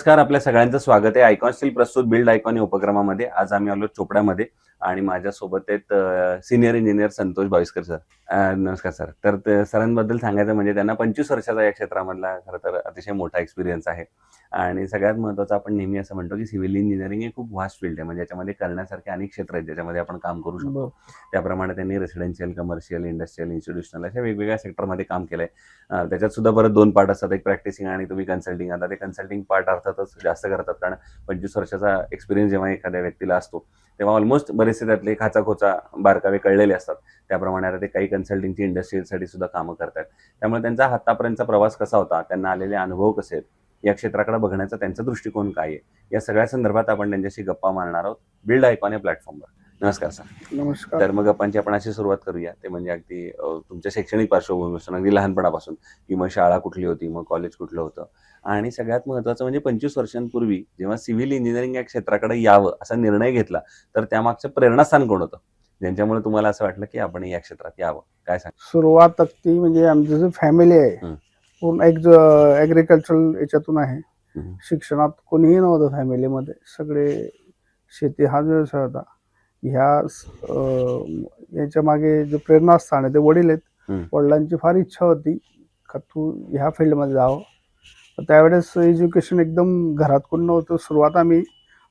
नमस्कार, आपल्या सगळ्यांचं स्वागत आहे आयकॉन स्टील प्रस्तुत बिल्ड आयकॉन या उपक्रमामध्ये. आज आम्ही आलो चोपड्यामध्ये आणि माझ्यासोबत आहेत सिनियर इंजिनियर संतोष भाविस्कर सर. नमस्कार सर. तर सरांबद्दल सांगायचं म्हणजे त्यांना 25 वर्षाचा या क्षेत्रामधला खरं तर अतिशय मोठा एक्सपिरियन्स आहे. आणि सगळ्यात महत्त्वाचं आपण नेहमी असं म्हणतो की सिव्हिल इंजिनिअरिंग हे खूप व्हास्ट फील्ड आहे. म्हणजे याच्यामध्ये करण्यासारखे अनेक क्षेत्र आहेत ज्याच्यामध्ये आपण काम करू शकतो. त्याप्रमाणे त्यांनी रेसिडेन्शियल, कमर्शियल, इंडस्ट्रियल, इन्स्टिट्यूशनल अशा वेगवेगळ्या सेक्टरमध्ये काम केलंय. त्याच्यात सुद्धा परत 2 पार्ट असतात, एक प्रॅक्टिसिंग आणि तुम्ही कन्सल्टिंग. आता ते कन्सल्टिंग पार्ट अर्थातच जास्त करतात, कारण 25 वर्षाचा एक्सपिरियन्स जेव्हा एखाद्या व्यक्तीला असतो तेव्हा ऑलमोस्ट बरेचसे त्यातले खाचाखोचा बारकावे कळलेले असतात. त्याप्रमाणे आता ते काही कन्सल्टिंगची इंडस्ट्रीजसाठी सुद्धा कामं करतात. त्यामुळे त्यांचा आतापर्यंतचा प्रवास कसा होता, त्यांना आलेले अनुभव कसे आहेत, या क्षेत्राकडे बघण्याचा त्यांचा दृष्टिकोन काय आहे, या सगळ्या संदर्भात आपण त्यांच्याशी गप्पा मारणार आहोत बिल्ड आयकॉन या प्लॅटफॉर्मवर. नमस्कार सर. नमस्कार. तर मग गप्पांची आपण अशी सुरुवात करूया, ते म्हणजे अगदी तुमच्या शैक्षणिक पार्श्वभूमीपासून, अगदी लहानपणापासून, की मग शाळा कुठली होती, मग कॉलेज कुठलं होतं, आणि सगळ्यात महत्त्वाचं म्हणजे 25 वर्षांपूर्वी जेव्हा सिव्हिल इंजिनिअरिंग या क्षेत्राकडे यावं असा निर्णय घेतला, तर त्यामागचं प्रेरणास्थान कोण होतं, ज्यांच्यामुळे तुम्हाला असं वाटलं की आपण या क्षेत्रात यावं? काय सांग? सुरुवात अगदी म्हणजे आमची जी फॅमिली आहे पूर्ण एक ॲग्रिकल्चरल याच्यातून आहे. शिक्षणात कोणीही नव्हतं फॅमिलीमध्ये, सगळे शेती हा व्यवसाय होता. याच्या मागे जे प्रेरणास्थान आहे ते वडील आहेत. वडिलांची फार इच्छा होती का तू ह्या फील्डमध्ये जावं. त्यावेळेस एज्युकेशन एकदम घरात कोण नव्हतं. सुरुवात आम्ही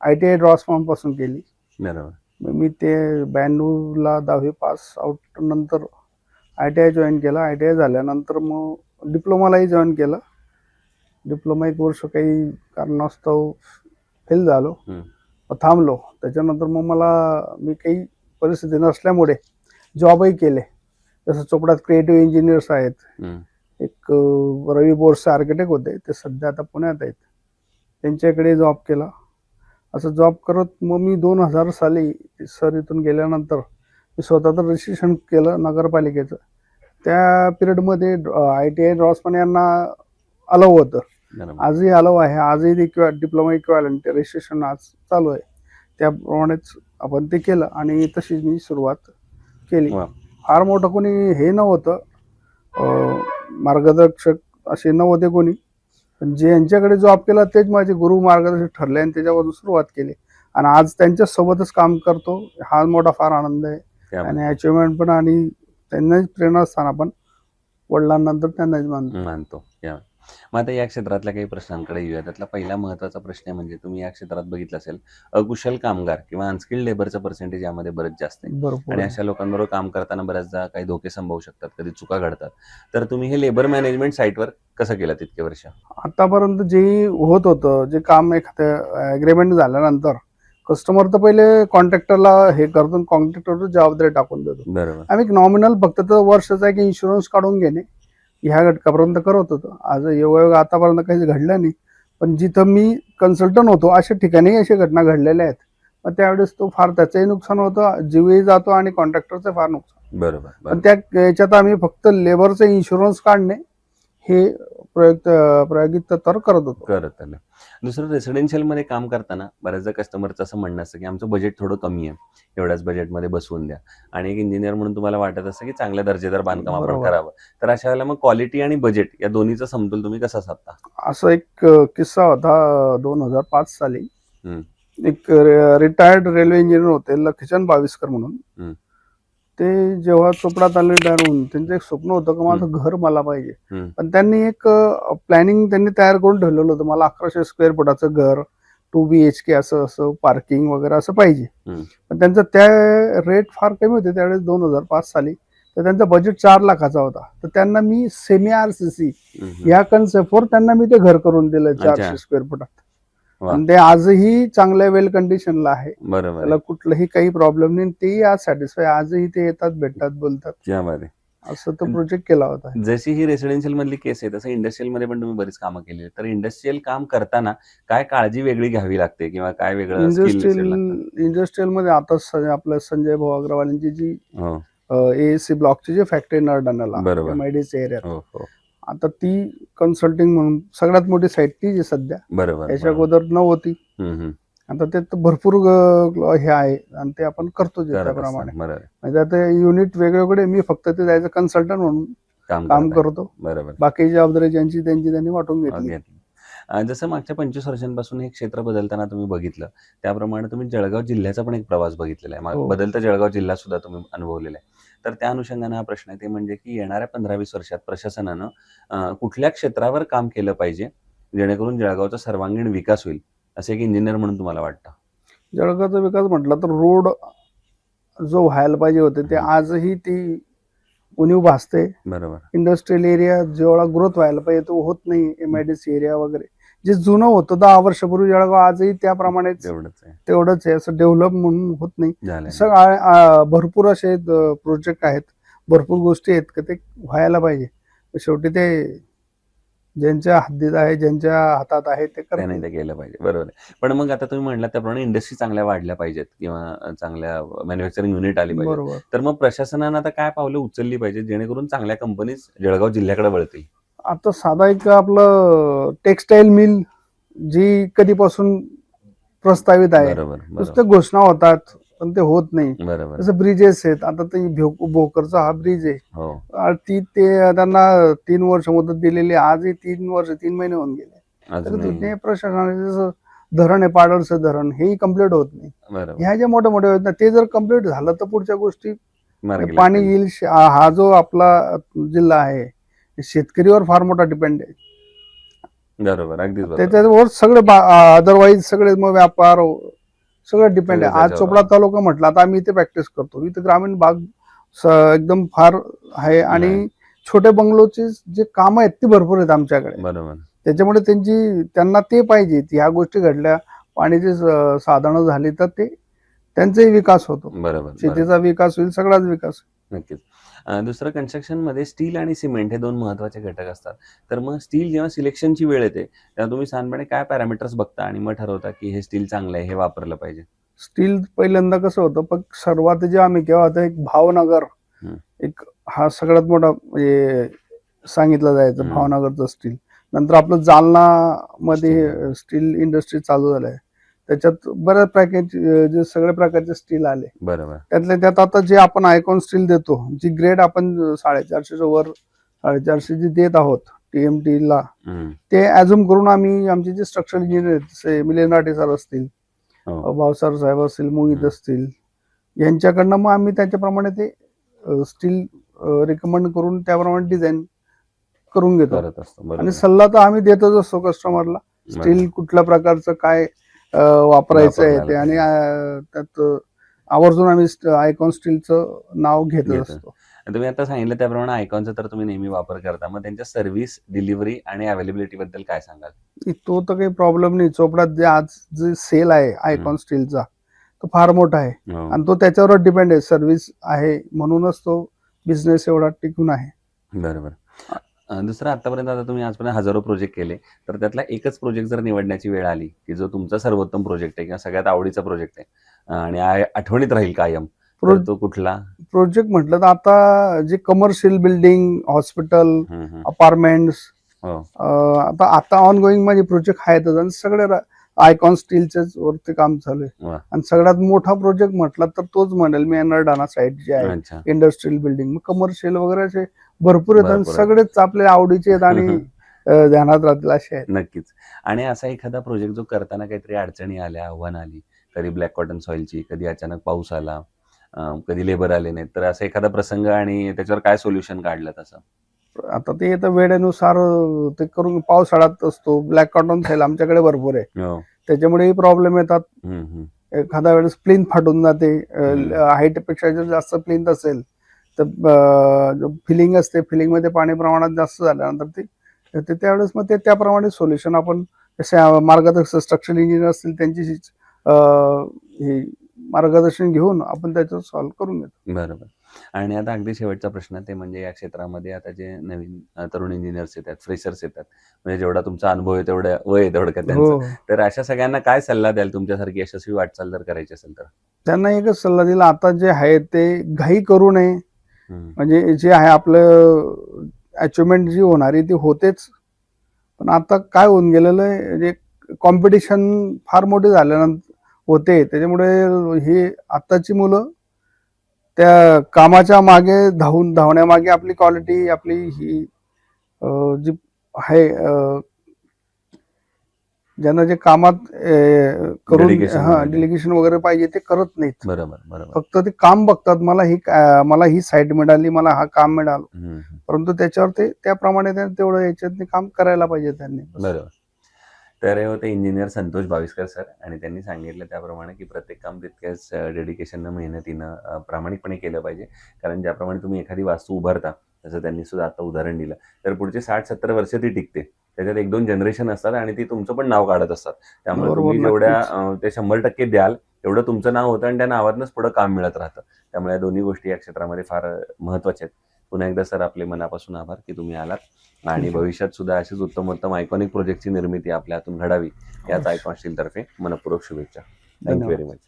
ITI ड्रॉसफॉर्म पासून केली. बरोबर. मी ते 92ला 10वी पास आउट नंतर ITI जॉईन केला. ITI झाल्यानंतर मग डिप्लोमालाही जॉईन केलं. डिप्लोमा 1 वर्ष काही कारणास्तव फेल झालो, थांबलो. त्याच्यानंतर मग मी काही परिस्थिती नसल्यामुळे जॉबही केले. जसं चोपड्यात क्रिएटिव्ह इंजिनियर्स आहेत, एक रवी बोरसे आर्किटेक्ट होते, ते सध्या आता पुण्यात आहेत, त्यांच्याकडे जॉब केला. असं जॉब करत मग मी 2000 साली सर इथून गेल्यानंतर मी स्वतःचं रजिस्ट्रेशन केलं नगरपालिकेचं. त्या पिरियडमध्ये ITI ड्रॉसफॉर्म यांना अलाव होतं, आजही अलाव आहे. आजही डिप्लोमा इक्विव्हॅलंट रजिस्ट्रेशन आज चालू आहे. त्याप्रमाणेच आपण ते केलं आणि तशी मी सुरुवात केली. फार मोठं कोणी हे नव्हतं, मार्गदर्शक असे नव्हते कोणी, पण जे यांच्याकडे जॉब केला तेच माझे गुरु मार्गदर्शक ठरले आणि त्याच्यापासून सुरुवात केली आणि आज त्यांच्या सोबतच काम करतो. हा मोठा फार आनंद आहे आणि अचिव्हमेंट पण, आणि त्यांनाच प्रेरणास्थान आपण वडिलांनंतर त्यांनाच मानतो. मग आता या क्षेत्रातल्या काही प्रश्नांकडे येऊया. त्यातला पहिला महत्त्वाचा प्रश्न म्हणजे तुम्ही या क्षेत्रात बघितलं असेल अकुशल कामगार किंवा अनस्किल्ड लेबरचं पर्सेंटेज यामध्ये बरंच जास्त आहे आणि अशा लोकांबरोबर काम करताना बऱ्याचदा काही धोके संभवू शकतात, कधी चुका घडतात. तर तुम्ही हे लेबर मॅनेजमेंट साईटवर कसं केलं तितके वर्ष? आतापर्यंत जे होत होतं, जे काम एखाद्या ॲग्रीमेंट झाल्यानंतर कस्टमर तर पहिले कॉन्ट्रॅक्टरला हे करतो, कॉन्ट्रॅक्टरवर जबाबदारी टाकून देतो. बरोबर. आम्ही नॉमिनल फक्त तर वर्षाचा एक इन्शुरन्स काढून घेणे ह्या घटकापर्यंत करत होतो. आज योगायोग आतापर्यंत काही घडलं नाही, पण जिथं मी कन्सल्टंट होतो अशा ठिकाणी अशा घटना घडलेल्या आहेत. मग त्यावेळेस तो फार त्याचंही नुकसान होतं, जीवही जातो आणि कॉन्ट्रॅक्टरचं फार नुकसान. बरोबर. पण त्या याच्यात आम्ही फक्त लेबरचं इन्शुरन्स काढणे हे प्रयोगित तर करत आलं. दुसरं, रेसिडेन्शियलमध्ये काम करताना बऱ्याचदा कस्टमरचं असं म्हणणं असतं की आमचं बजेट थोडं कमी आहे, एवढ्याच बजेटमध्ये बसवून द्या, आणि एक इंजिनियर म्हणून तुम्हाला वाटत असतं की चांगल्या दर्जेदार बांधकाम आपण करावं. तर अशा वेळेला मग क्वालिटी आणि बजेट या दोन्हीचा समतोल तुम्ही कसा साधता? असा एक किस्सा होता 2005 साली. एक रिटायर्ड रेल्वे इंजिनियर होते लखचंद भाविस्कर म्हणून. ते जेव्हा चोपडात आले रिटायर होऊन, त्यांचं एक स्वप्न होतं की माझं घर मला पाहिजे. पण त्यांनी एक प्लॅनिंग त्यांनी तयार करून ठेवलेलं होतं, मला 1100 स्क्वेअर फुटाचं घर, 2 BHK असं पार्किंग वगैरे असं पाहिजे. पण त्यांचं त्या रेट फार कमी होते त्यावेळेस 2005 साली. तर त्यांचं बजेट 4 लाखाचा होता. तर त्यांना मी सेमी RCC या कन्सेप्टवर त्यांना मी ते घर करून दिलं 400 स्क्वेअर फुटात. आणि ते आजही चांगल्या वेल कंडिशनला आहे. त्याला कुठलंही काही प्रॉब्लेम नाही. तेही आज सॅटिस्फाय, आजही ते येतात, भेटतात, बोलतात. असं तो प्रोजेक्ट केला होता. जशी ही रेसिडेन्शियल मधली केस आहे तसं इंडस्ट्रियल मध्ये पण तुम्ही बरीच कामं केली. तर इंडस्ट्रियल काम करताना काय काळजी वेगळी घ्यावी लागते किंवा काय वेगळं? इंडस्ट्रियल मध्ये आता आपल्या संजय भाऊ अग्रवाल यांची जी AAC ब्लॉकची जी फॅक्टरी नरडाणाला MIDC एरियात, आता ती कन्सल्टिंग म्हणून सगळ्यात मोठी साईट ती जी सध्या, याच्या अगोदर नव्हती. आता ते भरपूर हे आहे आणि ते आपण करतो त्याप्रमाणे. म्हणजे आता युनिट वेगवेगळे, मी फक्त ते जायचं कन्सल्टंट म्हणून काम करतो. बाकी जबाबदारी ज्यांची त्यांनी वाटून घेतली. जसं मागच्या 25 वर्षांपासून हे क्षेत्र बदलताना तुम्ही बघितलं, त्याप्रमाणे तुम्ही जळगाव जिल्ह्याचा पण एक प्रवास बघितलेला आहे. हो. बदलता जळगाव जिल्हा सुद्धा तुम्ही अनुभवलेला आहे. तर त्या अनुषंगाने हा प्रश्न आहे ते म्हणजे की येणाऱ्या 15-20 वर्षात प्रशासनानं कुठल्या क्षेत्रावर काम केलं पाहिजे, जेणेकरून जळगावचा सर्वांगीण विकास होईल, असं एक इंजिनियर म्हणून तुम्हाला वाटतं? जळगावचा विकास म्हटला तर रोड जो व्हायला पाहिजे होते ते आजही ती उणीव भासते. बरोबर. इंडस्ट्रियल एरिया जेवढा ग्रोथ व्हायला पाहिजे तो होत नाही. एमआयडीसी एरिया वगैरे जे जुनं होतं 10 वर्षापूर्वी जळगाव आजही त्याप्रमाणेच तेवढंच आहे. असं डेव्हलप म्हणून होत नाही. झालं. भरपूर असे प्रोजेक्ट आहेत, भरपूर गोष्टी आहेत की ते व्हायला पाहिजे. शेवटी ते ज्यांच्या हद्दीत आहे, ज्यांच्या हातात आहे ते त्याने ते केलं पाहिजे. बरोबर आहे. पण मग आता तुम्ही म्हटलात त्याप्रमाणे इंडस्ट्री चांगल्या वाढल्या पाहिजेत किंवा चांगल्या मॅन्युफॅक्चरिंग युनिट आली पाहिजे. बरोबर. तर मग प्रशासनानं आता काय पावलं उचलली पाहिजे जेणेकरून चांगल्या कंपनीज जळगाव जिल्ह्याकडे वळतील? आता साधा एक आपलं टेक्सटाईल मिल जी कधीपासून प्रस्तावित आहे. बरोबर, नुसतं घोषणा होतात पण ते होत नाही. बरोबर. जसं ब्रिजेस आहेत, आता ते भोकरचा हा ब्रिज आहे. हो. ते त्यांना 3 वर्ष मुदत दिलेली, आजही 3 वर्ष 3 महिने होऊन गेले. तर ते प्रशासनाने जसं धरण आहे, पाडळचं धरण, हेही कम्प्लीट होत नाही. बरोबर. ह्या ज्या मोठ्या मोठ्या योजना ते जर कम्प्लीट झालं तर पुढच्या गोष्टी मार्गी पाणी लागतील. येईल. हा जो आपला जिल्हा आहे शेतकरीवर फार मोठा डिपेंड आहे. बरोबर, अगदीच बरोबर. त्याच्यावर सगळे अदरवाईज सगळे मग व्यापार सगळं डिपेंड आहे. आज चोपडा तालुका म्हटलं, आता आम्ही इथे प्रॅक्टिस करतो, इथे ग्रामीण भाग एकदम फार आहे आणि छोटे बंगलोचे जे काम आहेत ती भरपूर आहेत आमच्याकडे. बरोबर. त्याच्यामुळे त्यांना ते पाहिजे. ह्या गोष्टी घडल्या, पाण्याची साधनं झाली तर ते त्यांचाही विकास होतो. बरोबर. शेतीचा विकास होईल, सगळाच विकास. नक्कीच. दुसरं कन्स्ट्रक्शनमध्ये स्टील आणि सिमेंट हे 2 महत्त्वाचे घटक असतात. तर मग स्टील जेव्हा सिलेक्शनची वेळ येते, तेव्हा तुम्ही साधारणपणे काय पॅरामीटर्स बघता आणि मग ठरवता की हे स्टील चांगलं आहे, हे वापरलं पाहिजे? स्टील पहिल्यांदा कसं होतं, पण सर्वात जे आम्ही केव्हा होतं, एक भावनगर एक हा सगळ्यात मोठा म्हणजे सांगितलं जायचं, भावनगरचं स्टील. नंतर आपलं जालना मध्ये स्टील इंडस्ट्री चालू झालंय. त्याच्यात बऱ्याच जे सगळ्या प्रकारचे स्टील आले. बरोबर. त्यातल्या त्यात आता जे आपण आयकॉन स्टील देतो, जी ग्रेड आपण 450च्या वर 450 जी देत आहोत TMT ला, ते ऍझ्युम करून आम्ही आमचे जे स्ट्रक्चरल इंजिनियर आहेत, जसे मिलिंद राठे सर असतील, भावसार साहेब असतील, मोहित असतील, यांच्याकडनं मग आम्ही त्याच्याप्रमाणे ते स्टील रिकमेंड करून त्याप्रमाणे डिझाईन करून घेतो. आणि सल्ला तर आम्ही देतच असतो कस्टमरला, स्टील कुठल्या प्रकारचं काय वापरायचं आहे ते. आणि त्यात आवर्जून आम्ही आयकॉन स्टीलचं नाव घेत असतो. तुम्ही आता सांगितलं त्याप्रमाणे आयकॉनचा तर तुम्ही नेहमी वापर करता. मग त्यांच्या सर्व्हिस, डिलिव्हरी आणि अवेलेबिलिटी बद्दल काय सांगाल? तो तर काही प्रॉब्लेम नाही. चोपडात जे आज जे सेल आहे आयकॉन स्टीलचा, तो फार मोठा आहे आणि तो त्याच्यावर डिपेंड आहे. सर्व्हिस आहे म्हणूनच तो बिझनेस एवढा टिकून आहे. बरोबर. दुसरं आतापर्यंत आता तुम्ही आजपर्यंत हजारो प्रोजेक्ट केले, तर त्यातला एकच प्रोजेक्ट जर निवडण्याची वेळ आली की जो तुमचा सर्वोत्तम प्रोजेक्ट आहे किंवा सगळ्यात आवडीचा प्रोजेक्ट आहे आणि आठवणीत राहील कायम, तर तो कुठला प्रोजेक्ट म्हटलं तर आता जे कमर्शियल बिल्डिंग, हॉस्पिटल, अपार्टमेंट्स, आता ऑन गोईंग माझे प्रोजेक्ट आहेतच आणि सगळे आयकॉन स्टीलच्याच वरती काम चालू आहे. आणि सगळ्यात मोठा प्रोजेक्ट म्हटला तर तोच म्हणेल मी, एनरडाना साईट जे आहे इंडस्ट्रियल बिल्डिंग. कमर्शियल वगैरे असे भरपूर आहेत आणि सगळेच आपल्या आवडीचे आहेत आणि ध्यानात राहतील असे आहेत. नक्कीच. आणि असा एखादा प्रोजेक्ट जो करताना काहीतरी अडचणी आल्या, आव्हान आली, कधी ब्लॅक कॉटन सॉइलची, कधी अचानक पाऊस आला, कधी लेबर आले नाहीत, तर असा एखादा प्रसंग आणि त्याच्यावर काय सोल्युशन काढलं तसं? आता ते तर वेळेनुसार ते करून, पावसाळ्यात असतो ब्लॅक कॉटन सॉइल आमच्याकडे भरपूर आहे, त्याच्यामुळेही प्रॉब्लेम येतात. एखाद्या वेळेस प्लिंथ फाटून जाते, हाईट पेक्षा जर जास्त प्लिंथ असेल तर फिलिंग असते, फिलिंग मध्ये पाणी प्रमाणात जास्त झाल्यानंतर ते त्यावेळेस मग ते त्याप्रमाणे सोल्युशन आपण जसे मार्गदर्शक स्ट्रक्चरल इंजिनियर असतील त्यांची मार्गदर्शन घेऊन आपण त्याचं सॉल्व्ह करून घेतो. बरोबर. आणि आता अगदी शेवटचा प्रश्न ते म्हणजे या क्षेत्रामध्ये आता जे नवीन तरुण इंजिनियर्स येतात, फ्रेशर्स येतात, म्हणजे जेवढा तुमचा अनुभव आहे तेवढं वय आहे तेवढं का त्यांचं, तर अशा सगळ्यांना काय सल्ला द्याल तुमच्यासारखी यशस्वी वाटचाल जर करायची असेल तर? त्यांना एकच सल्ला दिला, आता जे आहे ते घाई करू नये. म्हणजे जे आहे आपलं अचिव्हमेंट जी होणारी ती होतेच, पण आता काय होऊन गेलेलं आहे, कॉम्पिटिशन फार मोठी झाल्यानंतर होते, त्याच्यामुळे ही आताची मुलं त्या कामाच्या मागे धावण्यामागे आपली क्वालिटी, आपली ही जी आहे ज्यांना जे कामात करून Dedication वगैरे. डेलिगेशन वगैरे पाहिजे ते करत नाहीत. बरोबर बरोबर. फक्त ते काम बघतात, मला ही साईट मिळाली, मला हा काम मिळालं, हम्म. परंतु त्याच्यावर ते त्याप्रमाणे तेवढं याच्यात काम करायला पाहिजे त्यांनी. बरोबर. तर हे होते इंजिनियर संतोष भाविस्कर सर, आणि त्यांनी सांगितलं त्याप्रमाणे की प्रत्येक काम तितक्याच डेडिकेशननं, मेहनतीनं, प्रामाणिकपणे केलं पाहिजे. कारण ज्याप्रमाणे तुम्ही एखादी वास्तू उभारता, तसं त्यांनी सुद्धा आता उदाहरण दिलं, तर पुढचे 60-70 वर्ष ती टिकते. त्याच्यात 1-2 जनरेशन असतात आणि ती तुमचं पण नाव काढत असतात. त्यामुळे बरोबर, तुम्ही जेवढ्या नक्कीच. ते 100% द्याल तेवढं तुमचं नाव होतं आणि त्या नावातनंच पुढं काम मिळत राहतं. त्यामुळे या दोन्ही गोष्टी या क्षेत्रामध्ये फार महत्त्वाच्या आहेत. पुन्हा एकदा सर आपले मनापासून आभार की तुम्ही आलात आणि Thank you. भविष्यात सुद्धा अशीच उत्तमोत्तम आयकॉनिक प्रोजेक्टची निर्मिती आपल्या हातून घडावी याच आयकॉन स्टील तर्फे मनपूर्वक शुभेच्छा. थँक्यू धन्यवाद. Very much.